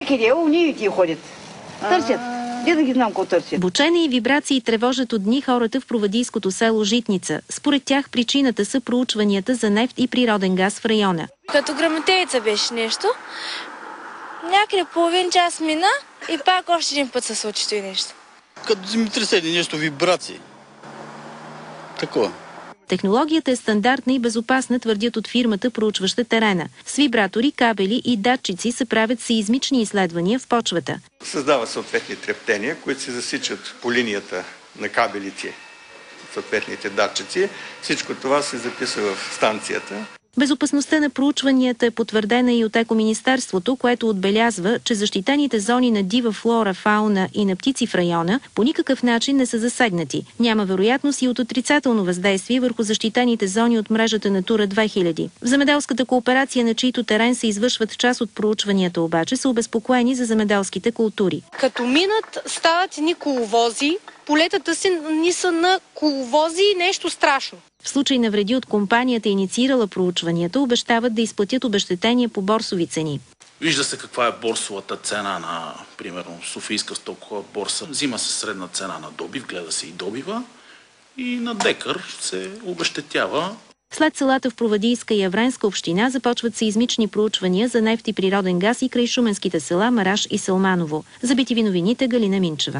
Къде ходят? Търсят. Де да ги знам какво търсят? Бучене и вибрации тревожат от дни хората в провадийското село Житница. Според тях причината са проучванията за нефт и природен газ в района. Като грамотевица беше нещо, някъде половин час мина и пак още един път се случи това нещо. Като земетресение, нещо вибрации. Такова. Технологията е стандартна и безопасна, твърдят от фирмата, проучваща терена. С вибратори, кабели и датчици се правят сеизмични изследвания в почвата. Създава съответни трептения, които се засичат по линията на кабелите, съответните датчици. Всичко това се записва в станцията. Безопасността на проучванията е потвърдена и от Екоминистерството, което отбелязва, че защитените зони на дива флора, фауна и на птици в района по никакъв начин не са засегнати. Няма вероятност и от отрицателно въздействие върху защитените зони от мрежата Натура 2000. В земеделската кооперация, на чийто терен се извършват част от проучванията, обаче са обезпокоени за земеделските култури. Като минат, стават едни коловози, полетата си ни са на коловози и нещо страшно. В случай на вреди от компанията, инициирала проучванията, обещават да изплатят обезщетение по борсови цени. Вижда се каква е борсовата цена на, примерно, Софийска стокова борса. Взима се средна цена на добив, гледа се и добива и на декар се обезщетява. След селата в Провадийска и Авренска община започват сеизмични проучвания за нефт и природен газ и край шуменските села Мараш и Салманово. За BTV новините Галина Минчева.